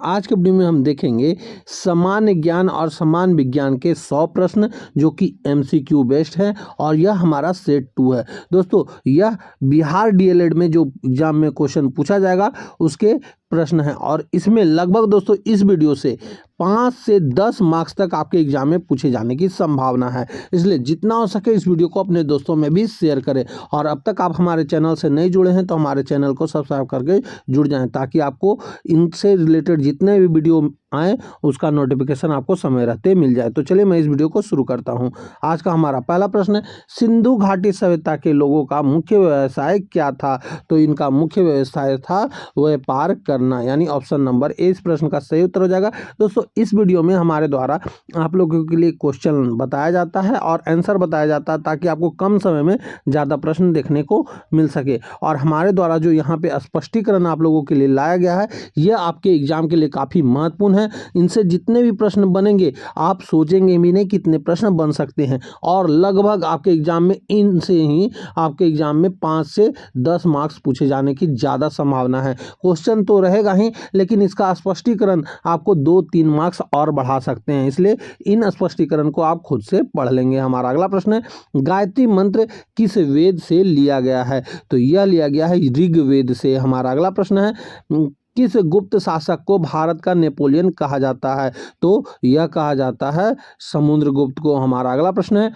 आज के वीडियो में हम देखेंगे सामान्य ज्ञान और समान विज्ञान के 100 प्रश्न जो कि एमसीक्यू बेस्ड है और यह हमारा सेट 2 है। दोस्तों यह बिहार डीएलएड में जो एग्जाम में क्वेश्चन पूछा जाएगा उसके प्रश्न है और इसमें लगभग दोस्तों इस वीडियो से 5 से 10 मार्क्स तक आपके एग्जाम में पूछे जाने की संभावना है। इसलिए जितना हो सके इस वीडियो को अपने दोस्तों में भी शेयर करें और अब तक आप हमारे चैनल से नहीं जुड़े हैं तो हमारे चैनल को सब्सक्राइब करके जुड़ जाएं ताकि आपको इनसे रिलेटेड जितने भी वीडियो आए उसका नोटिफिकेशन आपको समय रहते मिल जाए। तो चलिए मैं इस वीडियो को शुरू करता हूं। आज का हमारा पहला प्रश्न है, सिंधु घाटी सभ्यता के लोगों का मुख्य व्यवसाय क्या था? तो इनका मुख्य व्यवसाय था व्यापार करना, यानी ऑप्शन नंबर ए इस प्रश्न का सही उत्तर हो जाएगा। दोस्तों इस वीडियो में हमारे द्वारा आप लोगों के लिए क्वेश्चन बताया जाता है और आंसर बताया जाता है ताकि आपको कम समय में ज़्यादा प्रश्न देखने को मिल सके और हमारे द्वारा जो यहाँ पे स्पष्टीकरण आप लोगों के लिए लाया गया है यह आपके एग्जाम के लिए काफ़ी महत्वपूर्ण है। इनसे जितने भी प्रश्न बनेंगे आप सोचेंगे भी नहीं कितने प्रश्न बन सकते हैं और लगभग आपके एग्जाम में इनसे ही आपके एग्जाम में 5 से 10 मार्क्स पूछे जाने की ज़्यादा संभावना है। क्वेश्चन तो रहेगा ही लेकिन इसका स्पष्टीकरण आपको 2-3 मार्क्स और बढ़ा सकते हैं, इसलिए इन स्पष्टीकरण को आप खुद से पढ़ लेंगे। हमारा अगला प्रश्न है, गायत्री मंत्र किस वेद से लिया गया है? तो यह लिया गया है ऋग्वेद से। हमारा अगला प्रश्न है, किस गुप्त शासक को भारत का नेपोलियन कहा जाता है? तो यह कहा जाता है समुद्रगुप्त को। हमारा अगला प्रश्न है,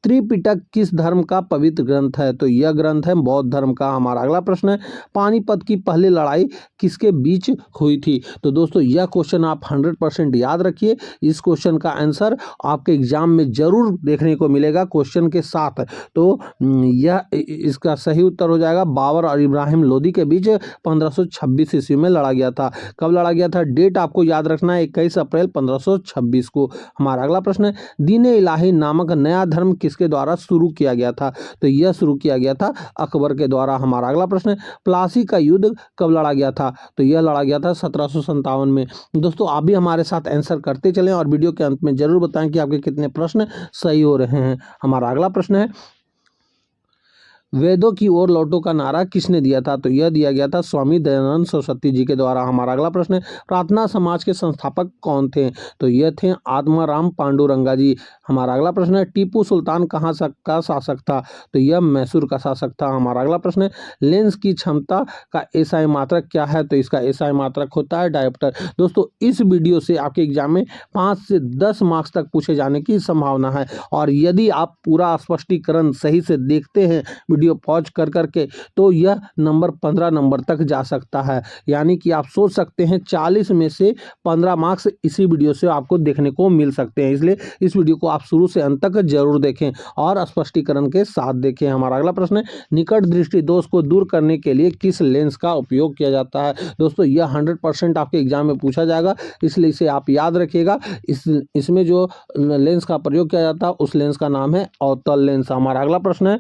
त्रिपिटक किस धर्म का पवित्र ग्रंथ है? तो यह ग्रंथ है बौद्ध धर्म का। हमारा अगला प्रश्न है, पानीपत की पहली लड़ाई किसके बीच हुई थी? तो दोस्तों यह क्वेश्चन आप 100% याद रखिए। इस क्वेश्चन का आंसर आपके एग्जाम में जरूर देखने को मिलेगा क्वेश्चन के साथ। तो यह इसका सही उत्तर हो जाएगा बाबर और इब्राहिम लोदी के बीच 1526 ईस्वी में लड़ा गया था। कब लड़ा गया था? डेट आपको याद रखना है 21 अप्रैल 1526 को। हमारा अगला प्रश्न है, दीन इलाही नामक नया धर्म किसके द्वारा शुरू किया गया था? तो यह शुरू किया गया था अकबर के द्वारा। हमारा अगला प्रश्न है, प्लासी का युद्ध कब लड़ा गया था? तो यह लड़ा गया था 1757 में। दोस्तों आप भी हमारे साथ आंसर करते चलें और वीडियो के अंत में जरूर बताएं कि आपके कितने प्रश्न सही हो रहे हैं। हमारा अगला प्रश्न है, वेदों की ओर लौटो का नारा किसने दिया था? तो यह दिया गया था स्वामी दयानंद सरस्वती जी के द्वारा। हमारा अगला प्रश्न है, प्रार्थना समाज के संस्थापक कौन थे? तो यह थे आत्माराम पांडुरंगा जी। हमारा अगला प्रश्न है, टीपू सुल्तान कहाँ का शासक था? तो यह मैसूर का शासक था। हमारा अगला प्रश्न है, लेंस की क्षमता का एसआई मात्रक क्या है? तो इसका एसआई मात्रक होता है डायोप्टर। दोस्तों इस वीडियो से आपके एग्जाम में 5 से 10 मार्क्स तक पूछे जाने की संभावना है और यदि आप पूरा स्पष्टीकरण सही से देखते हैं वीडियो पॉज कर करके तो यह नंबर 15 नंबर तक जा सकता है, यानी कि आप सोच सकते हैं 40 में से 15 मार्क्स इसी वीडियो से आपको देखने को मिल सकते हैं। इसलिए इस वीडियो को आप शुरू से अंत तक जरूर देखें और स्पष्टीकरण के साथ देखें। हमारा अगला प्रश्न है, निकट दृष्टि दोष को दूर करने के लिए किस लेंस का उपयोग किया जाता है? दोस्तों यह 100% आपके एग्जाम में पूछा जाएगा, इसलिए इसे आप याद रखिएगा। इसमें जो लेंस का प्रयोग किया जाता है उस लेंस का नाम है अवतल लेंस। हमारा अगला प्रश्न है,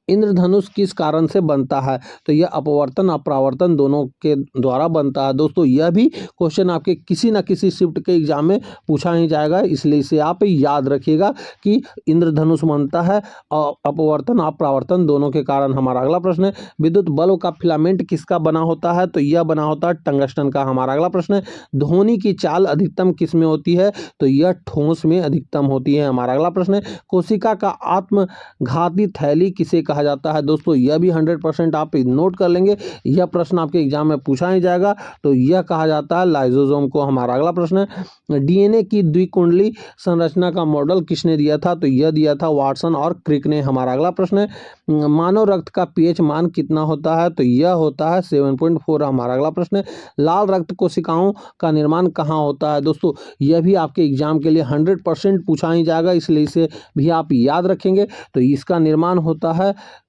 इंद्रधनुष किस कारण से बनता है? तो यह अपवर्तन अपरावर्तन दोनों के द्वारा बनता है। दोस्तों यह भी क्वेश्चन आपके किसी न किसी शिफ्ट के एग्जाम में पूछा ही जाएगा, इसलिए इसे आप याद रखिएगा कि इंद्रधनुष बनता है अपवर्तन अपरावर्तन दोनों के कारण। हमारा अगला प्रश्न है, विद्युत बल्ब का फिलामेंट किसका बना होता है? तो यह बना होता है टंगस्टन का। हमारा अगला प्रश्न है, ध्वनि की चाल अधिकतम किस में होती है? तो यह ठोस में अधिकतम होती है। हमारा अगला प्रश्न है, कोशिका का आत्मघाती थैली किसे कहा जाता है? दोस्तों यह भी 100% आप नोट कर लेंगे, यह प्रश्न आपके एग्जाम में पूछा ही जाएगा। तो यह कहा जाता है लाइसोसोम को। हमारा अगला प्रश्न है, डीएनए की द्विकुंडली संरचना का मॉडल किसने दिया था? तो यह दिया था वाटसन और क्रिक ने। हमारा अगला प्रश्न है, मानव रक्त का पीएच मान कितना होता है? तो यह होता है 7.4। हमारा अगला प्रश्न है, लाल रक्त कोशिकाओं का निर्माण कहाँ होता है? दोस्तों यह भी आपके एग्जाम के लिए 100% पूछा ही जाएगा, इसलिए इसे भी आप याद रखेंगे। तो इसका निर्माण होता है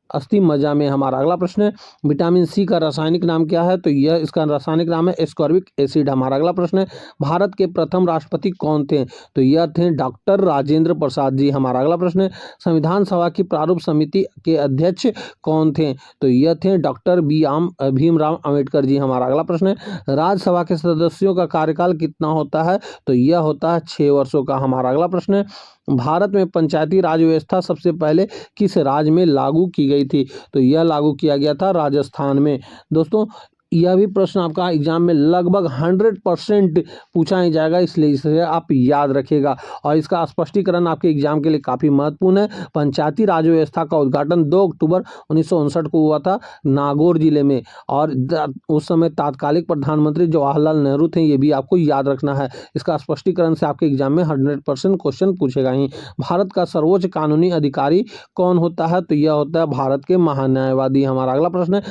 अस्थि मज्जा में। हमारा अगला प्रश्न है, विटामिन सी का रासायनिक नाम क्या है? तो यह इसका रासायनिक नाम है एस्कॉर्बिक एसिड। हमारा अगला प्रश्न है, भारत के प्रथम राष्ट्रपति कौन थे? तो यह थे डॉक्टर राजेंद्र प्रसाद जी। हमारा अगला प्रश्न है, संविधान सभा की प्रारूप समिति के अध्यक्ष कौन थे? तो यह थे डॉक्टर भीमराव अंबेडकर जी। हमारा अगला प्रश्न है, राज्यसभा के सदस्यों का कार्यकाल कितना होता है? तो यह होता है 6 वर्षों का। हमारा अगला प्रश्न है, भारत में पंचायती राज व्यवस्था सबसे पहले किस राज्य में लागू की गई थी? तो यह लागू किया गया था राजस्थान में। दोस्तों यह भी प्रश्न आपका एग्जाम में लगभग 100% पूछा ही जाएगा, इसलिए इसे आप याद रखिएगा। और इसका स्पष्टीकरण आपके एग्जाम के लिए काफ़ी महत्वपूर्ण है। पंचायती राज व्यवस्था का उद्घाटन 2 अक्टूबर 1959 को हुआ था नागौर जिले में, और उस समय तात्कालिक प्रधानमंत्री जवाहरलाल नेहरू थे, ये भी आपको याद रखना है। इसका स्पष्टीकरण से आपके एग्जाम में 100% क्वेश्चन पूछेगा ही। भारत का सर्वोच्च कानूनी अधिकारी कौन होता है? तो यह होता है भारत के महान्यायवादी। हमारा अगला प्रश्न है,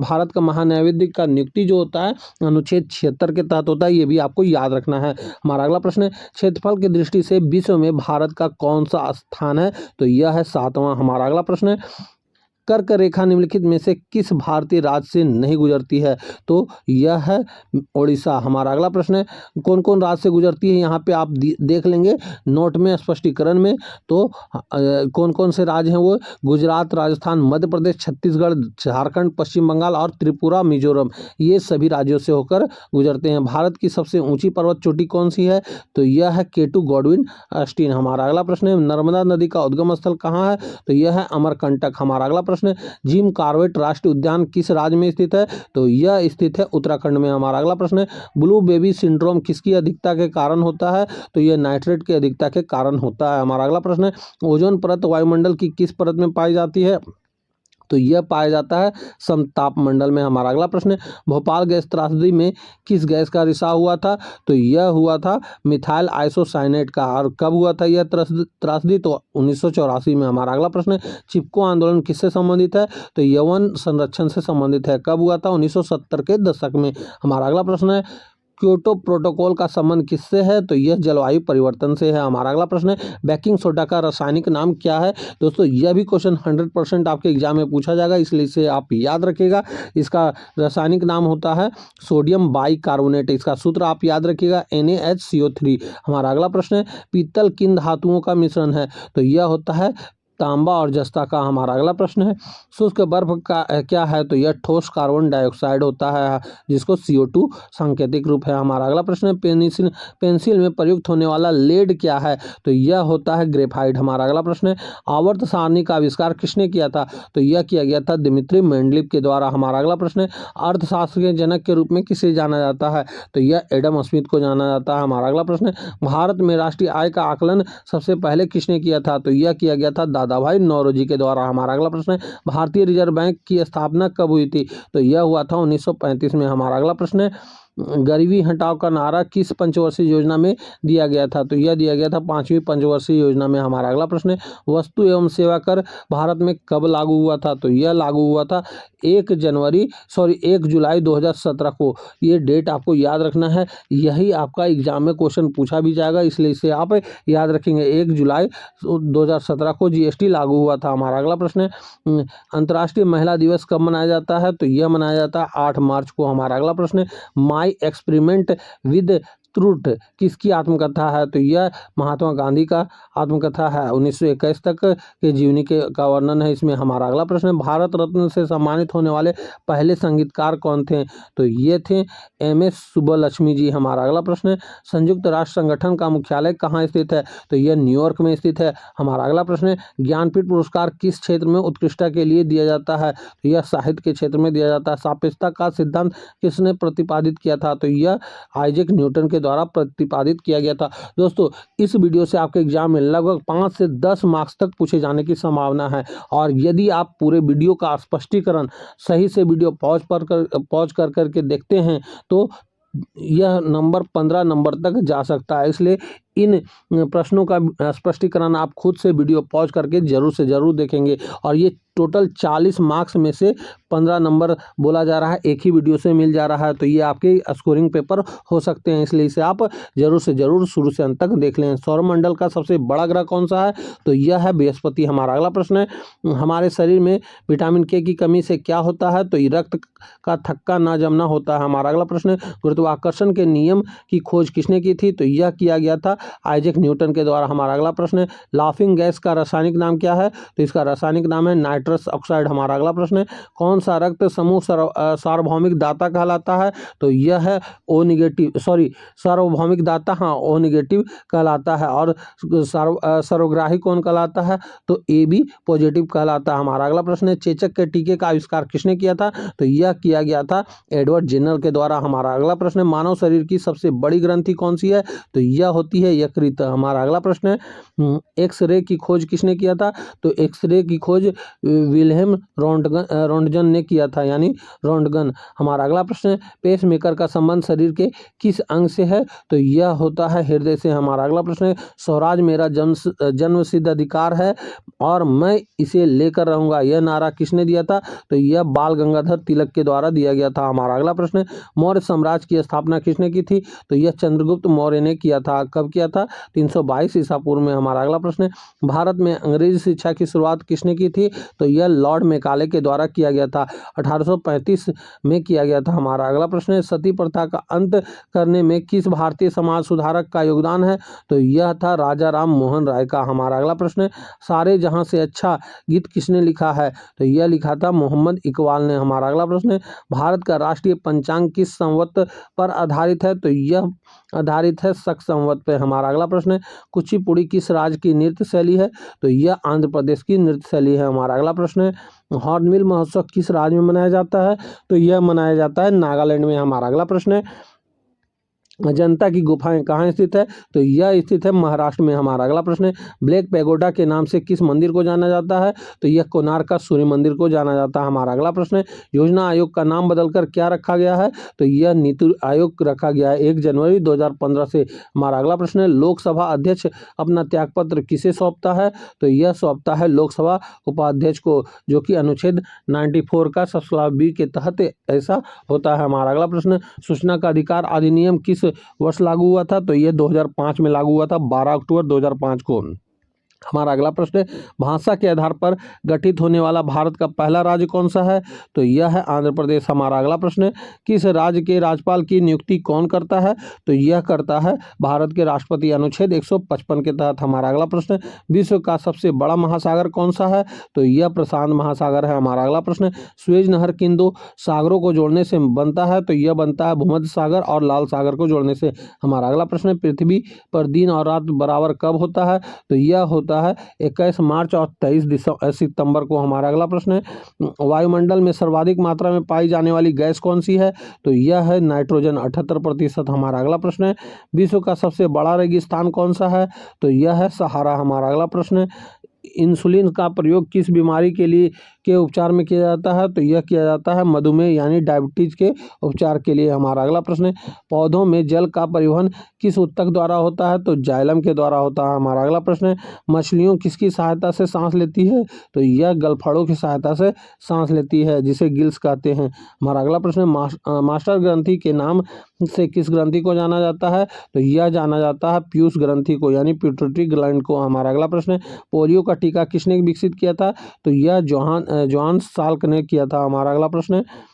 भारत का महान्यायवादी का नियुक्ति जो होता है अनुच्छेद 76 के तहत होता है, ये भी आपको याद रखना है। हमारा अगला प्रश्न है, क्षेत्रफल की दृष्टि से विश्व में भारत का कौन सा स्थान है? तो यह है 7वां। हमारा अगला प्रश्न है, कर्क रेखा निम्नलिखित में से किस भारतीय राज्य से नहीं गुजरती है? तो यह है उड़ीसा। हमारा अगला प्रश्न है, कौन कौन राज्य से गुजरती है? यहाँ पे आप देख लेंगे नोट में, स्पष्टीकरण में। तो कौन कौन से राज्य हैं वो? गुजरात, राजस्थान, मध्य प्रदेश, छत्तीसगढ़, झारखंड, पश्चिम बंगाल और त्रिपुरा, मिजोरम, ये सभी राज्यों से होकर गुजरते हैं। भारत की सबसे ऊंची पर्वत चोटी कौन सी है? तो यह है केटू गॉडविन ऑस्टिन। हमारा अगला प्रश्न है, नर्मदा नदी का उद्गम स्थल कहाँ है? तो यह है अमरकंटक। हमारा अगला प्रश्न, जिम कॉर्बेट राष्ट्रीय उद्यान किस राज्य में स्थित है? तो यह स्थित है उत्तराखंड में। हमारा अगला प्रश्न है, ब्लू बेबी सिंड्रोम किसकी अधिकता के कारण होता है? तो यह नाइट्रेट की अधिकता के कारण होता है। हमारा अगला प्रश्न है, ओजोन परत वायुमंडल की किस परत में पाई जाती है? तो यह पाया जाता है समताप मंडल में। हमारा अगला प्रश्न है, भोपाल गैस त्रासदी में किस गैस का रिसाव हुआ था? तो यह हुआ था मिथाइल आइसोसाइनेट का। और कब हुआ था यह त्रासदी? तो 1984 में। हमारा अगला प्रश्न है, चिपको आंदोलन किससे संबंधित है? तो यौन संरक्षण से संबंधित है। कब हुआ था? 1970 के दशक में। हमारा अगला प्रश्न है, क्योटो प्रोटोकॉल का संबंध किससे है? तो यह जलवायु परिवर्तन से है। हमारा अगला प्रश्न है, बेकिंग सोडा का रासायनिक नाम क्या है? दोस्तों यह भी क्वेश्चन 100% आपके एग्जाम में पूछा जाएगा, इसलिए इसे आप याद रखिएगा। इसका रासायनिक नाम होता है सोडियम बाइकार्बोनेट। इसका सूत्र आप याद रखिएगा NaHCO3। हमारा अगला प्रश्न है, पीतल किन धातुओं का मिश्रण है? तो यह होता है तांबा और जस्ता का। हमारा अगला प्रश्न है, शुष्क बर्फ का क्या है? तो यह ठोस कार्बन डाइऑक्साइड होता है, जिसको CO2 सांकेतिक रूप है। हमारा अगला प्रश्न है, पेंसिल में प्रयुक्त होने वाला लेड क्या है? तो यह होता है ग्रेफाइट। हमारा अगला प्रश्न है, आवर्त सारणी का आविष्कार किसने किया था? तो यह किया गया था दिमित्री मेंडलीव के द्वारा। हमारा अगला प्रश्न है, अर्थशास्त्र के जनक के रूप में किसे जाना जाता है? तो यह एडम स्मिथ को जाना जाता है। हमारा अगला प्रश्न है, भारत में राष्ट्रीय आय का आकलन सबसे पहले किसने किया था? तो यह किया गया था दादा भाई नौरोजी के द्वारा। हमारा अगला प्रश्न है, भारतीय रिजर्व बैंक की स्थापना कब हुई थी? तो यह हुआ था 1935 में। हमारा अगला प्रश्न है, गरीबी हटाओ का नारा किस पंचवर्षीय योजना में दिया गया था? तो यह दिया गया था 5वीं पंचवर्षीय योजना में। हमारा अगला प्रश्न है, वस्तु एवं सेवा कर भारत में कब लागू हुआ था? तो यह लागू हुआ था 1 जुलाई 2017 को। ये डेट आपको याद रखना है, यही आपका एग्जाम में क्वेश्चन पूछा भी जाएगा, इसलिए इसे आप याद रखेंगे। 1 जुलाई 2017 को GST लागू हुआ था। हमारा अगला प्रश्न है, अंतर्राष्ट्रीय महिला दिवस कब मनाया जाता है? तो यह मनाया जाता है 8 मार्च को। हमारा अगला प्रश्न है, माई एक्सपेरिमेंट विद ट्रूथ किसकी आत्मकथा है? तो यह महात्मा गांधी का आत्मकथा है, 1921 तक के जीवनी का वर्णन है इसमें। हमारा अगला प्रश्न है, भारत रत्न से सम्मानित होने वाले पहले संगीतकार कौन थे? तो ये थे MS सुब्बलक्ष्मी जी। हमारा अगला प्रश्न है, संयुक्त राष्ट्र संगठन का मुख्यालय कहाँ स्थित है? तो यह न्यूयॉर्क में स्थित है। हमारा अगला प्रश्न है, ज्ञानपीठ पुरस्कार किस क्षेत्र में उत्कृष्टता के लिए दिया जाता है? तो यह साहित्य के क्षेत्र में दिया जाता है। सापेक्षता का सिद्धांत किसने प्रतिपादित किया था? तो यह आइजैक न्यूटन के द्वारा प्रतिपादित किया गया था। दोस्तों इस वीडियो से आपके एग्जाम में लगभग 5 से 10 मार्क्स तक पूछे जाने की संभावना है, और यदि आप पूरे वीडियो का स्पष्टीकरण सही से वीडियो पॉज कर करके देखते हैं तो यह नंबर 15 नंबर तक जा सकता है। इसलिए इन प्रश्नों का स्पष्टीकरण आप खुद से वीडियो पॉज करके जरूर से जरूर देखेंगे, और ये टोटल 40 मार्क्स में से 15 नंबर बोला जा रहा है, एक ही वीडियो से मिल जा रहा है, तो ये आपके स्कोरिंग पेपर हो सकते हैं, इसलिए इसे आप जरूर से जरूर शुरू से अंत तक देख लें। सौरमंडल का सबसे बड़ा ग्रह कौन सा है? तो यह है बृहस्पति। हमारा अगला प्रश्न है, हमारे शरीर में विटामिन K की कमी से क्या होता है? तो ये रक्त का थक्का ना जमना होता है। हमारा अगला प्रश्न है, गुरुत्वाकर्षण के नियम की खोज किसने की थी? तो यह किया गया था आइजैक न्यूटन के द्वारा। हमारा अगला प्रश्न है लाफिंग गैस का रासायनिक नाम क्या है? तो इसका रासायनिक नाम है नाइट्रस ऑक्साइड। हमारा अगला प्रश्न है कौन सा रक्त समूह सार्वभौमिक दाता कहलाता है? तो यह है ओ निगेटिव, सॉरी सार्वभौमिक दाता, हाँ ओ निगेटिव कहलाता है। और सर्वग्राही कौन कहलाता है? तो ए बी पॉजिटिव कहलाता है। हमारा अगला प्रश्न है चेचक के टीके का आविष्कार किसने किया था? तो यह किया गया था एडवर्ड जेनर के द्वारा। हमारा अगला प्रश्न है मानव शरीर की सबसे बड़ी ग्रंथि कौन सी है? तो यह होती है यकृत। हमारा अगला प्रश्न है एक्सरे की खोज किसने किया था? तो एक्सरे की खोज विल्हेम रोंटगन ने किया था, यानी रोंटगन। हमारा अगला प्रश्न है पेसमेकर का संबंध शरीर के किस अंग से है? तो यह होता है हृदय से। हमारा अगला प्रश्न है स्वराज मेरा जन्म सिद्ध अधिकार है और मैं इसे लेकर रहूंगा, यह नारा किसने दिया था? तो यह बाल गंगाधर तिलक के द्वारा दिया गया था। हमारा अगला प्रश्न है मौर्य साम्राज्य की स्थापना किसने की थी? तो यह चंद्रगुप्त मौर्य ने किया था। कब किया था? 322 ईसा पूर्व में। हमारा अगला प्रश्न है भारत में अंग्रेजी शिक्षा की शुरुआत किसने की थी? तो यह लॉर्ड मेकाले के द्वारा किया गया था, 1835 में किया गया था। हमारा अगला प्रश्न है सती प्रथा का अंत करने में किस भारतीय समाज सुधारक का योगदान है? तो यह था राजा राम मोहन राय का। हमारा अगला प्रश्न है सारे जहां से अच्छा गीत किसने लिखा है? तो यह लिखा था मोहम्मद इकबाल ने। हमारा अगला प्रश्न है भारत का राष्ट्रीय पंचांग किस संवत पर आधारित है? तो यह आधारित है शक संवत पे। हमारा अगला प्रश्न है कुचिपुड़ी किस राज्य की नृत्य शैली है? तो यह आंध्र प्रदेश की नृत्य शैली है। हमारा अगला प्रश्न है हॉर्नबिल महोत्सव किस राज्य में मनाया जाता है? तो यह मनाया जाता है नागालैंड में। हमारा अगला प्रश्न है अजंता की गुफाएं कहाँ स्थित है? तो यह स्थित है महाराष्ट्र में। हमारा अगला प्रश्न है ब्लैक पैगोडा के नाम से किस मंदिर को जाना जाता है? तो यह कोणार्क का सूर्य मंदिर को जाना जाता है। हमारा अगला प्रश्न है योजना आयोग का नाम बदलकर क्या रखा गया है? तो यह नीति आयोग रखा गया है 1 जनवरी 2015 से। हमारा अगला प्रश्न है लोकसभा अध्यक्ष अपना त्यागपत्र किसे सौंपता है? तो यह सौंपता है लोकसभा उपाध्यक्ष को, जो कि अनुच्छेद 94 का सबस्लैब बी के तहत ऐसा होता है। हमारा अगला प्रश्न सूचना का अधिकार अधिनियम किस वर्ष लागू हुआ था? तो यह 2005 में लागू हुआ था, 12 अक्टूबर 2005 को। हमारा अगला प्रश्न है भाषा के आधार पर गठित होने वाला भारत का पहला राज्य कौन सा है? तो यह है आंध्र प्रदेश। हमारा अगला प्रश्न है किस राज्य के राज्यपाल की नियुक्ति कौन करता है? तो यह करता है भारत के राष्ट्रपति, अनुच्छेद 155 के तहत। हमारा अगला प्रश्न है विश्व का सबसे बड़ा महासागर कौन सा है? तो यह प्रशांत महासागर है। हमारा अगला प्रश्न है सुएज नहर किन दो सागरों को जोड़ने से बनता है? तो यह बनता है भूमध्य सागर और लाल सागर को जोड़ने से। हमारा अगला प्रश्न है पृथ्वी पर दिन और रात बराबर कब होता है? तो यह होता है 21 मार्च और 23 सितंबर को। हमारा अगला प्रश्न है वायुमंडल में सर्वाधिक मात्रा में पाई जाने वाली गैस कौन सी है? तो यह है नाइट्रोजन, 78%। हमारा अगला प्रश्न है विश्व का सबसे बड़ा रेगिस्तान कौन सा है? तो यह है सहारा। हमारा अगला प्रश्न है इंसुलिन का प्रयोग किस बीमारी के लिए के उपचार में किया जाता है? तो यह किया जाता है मधुमेह यानी डायबिटीज के उपचार के लिए। हमारा अगला प्रश्न है पौधों में जल का परिवहन किस ऊतक द्वारा होता है? तो जाइलम के द्वारा होता है। हमारा अगला प्रश्न है मछलियों किसकी सहायता से सांस लेती है? तो यह गलफड़ों की सहायता से सांस लेती है, जिसे गिल्स कहते हैं। हमारा अगला प्रश्न है मास्टर ग्रंथि के नाम से किस ग्रंथि को जाना जाता है? तो यह जाना जाता है पीयूष ग्रंथि को, यानी पिट्यूटरी ग्लैंड को। हमारा अगला प्रश्न है पोलियो का टीका किसने विकसित किया था? तो यह जोहान साल्क ने किया था। हमारा अगला प्रश्न है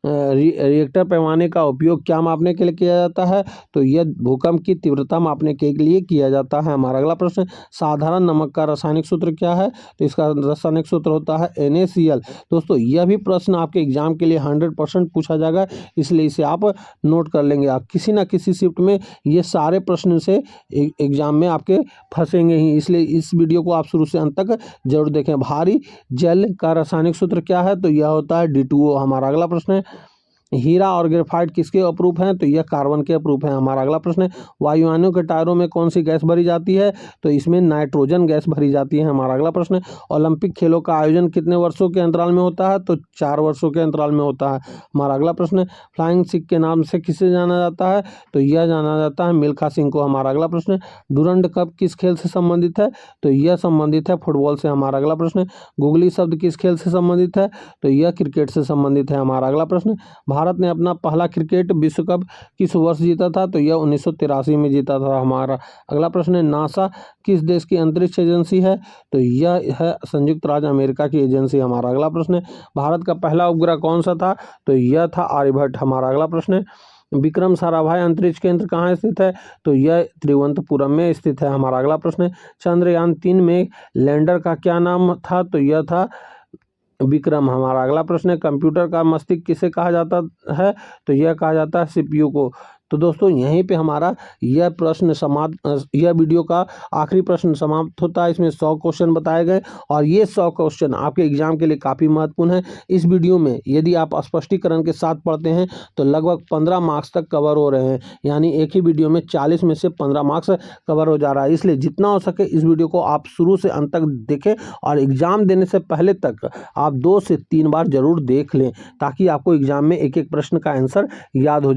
रिएक्टर पैमाने का उपयोग क्या मापने के लिए किया जाता है? तो यह भूकंप की तीव्रता मापने के लिए किया जाता है। हमारा अगला प्रश्न साधारण नमक का रासायनिक सूत्र क्या है? तो इसका रासायनिक सूत्र होता है NaCl। दोस्तों यह भी प्रश्न आपके एग्जाम के लिए 100% पूछा जाएगा, इसलिए इसे आप नोट कर लेंगे। आप किसी ना किसी शिफ्ट में ये सारे प्रश्न से एग्जाम में आपके फंसेंगे ही, इसलिए इस वीडियो को आप शुरू से अंत तक जरूर देखें। भारी जल का रासायनिक सूत्र क्या है? तो यह होता है D2O। हमारा अगला प्रश्न है हीरा और ग्रेफाइट किसके अपरूप हैं? तो यह कार्बन के अपरूप हैं। हमारा अगला प्रश्न है वायुयानों के टायरों में कौन सी गैस भरी जाती है? तो इसमें नाइट्रोजन गैस भरी जाती है। हमारा अगला प्रश्न है ओलंपिक खेलों का आयोजन कितने वर्षों के अंतराल में होता है? तो 4 वर्षों के अंतराल में होता है। हमारा अगला प्रश्न है फ्लाइंग सिख के नाम से किसे जाना जाता है? तो यह जाना जाता है मिल्खा सिंह को। हमारा अगला प्रश्न है डूरंड कप किस खेल से संबंधित है? तो यह संबंधित है फुटबॉल से। हमारा अगला प्रश्न है गुगली शब्द किस खेल से संबंधित है? तो यह क्रिकेट से संबंधित है। हमारा अगला प्रश्न भारत ने अपना पहला क्रिकेट विश्व कप किस वर्ष जीता था? तो यह 1983 में जीता था। हमारा अगला प्रश्न है नासा किस देश की अंतरिक्ष एजेंसी है? तो यह है संयुक्त राज्य अमेरिका की एजेंसी। हमारा अगला प्रश्न है भारत का पहला उपग्रह कौन सा था? तो यह था आर्यभट्ट। हमारा अगला प्रश्न है विक्रम साराभाई अंतरिक्ष केंद्र कहाँ स्थित है? तो यह तिरुवनंतपुरम में स्थित है। हमारा अगला प्रश्न है, चंद्रयान 3 में लैंडर का क्या नाम था? तो यह था विक्रम। हमारा अगला प्रश्न है, कंप्यूटर का मस्तिष्क किसे कहा जाता है? तो यह कहा जाता है सीपीयू को। तो दोस्तों यहीं पे हमारा यह प्रश्न समाप्त, यह वीडियो का आखिरी प्रश्न समाप्त होता है। इसमें 100 क्वेश्चन बताए गए और ये 100 क्वेश्चन आपके एग्जाम के लिए काफ़ी महत्वपूर्ण है। इस वीडियो में यदि आप स्पष्टीकरण के साथ पढ़ते हैं तो लगभग 15 मार्क्स तक कवर हो रहे हैं, यानी एक ही वीडियो में 40 में से 15 मार्क्स कवर हो जा रहा है। इसलिए जितना हो सके इस वीडियो को आप शुरू से अंत तक देखें और एग्जाम देने से पहले तक आप 2 से 3 बार जरूर देख लें, ताकि आपको एग्जाम में एक एक प्रश्न का आंसर याद हो जाए।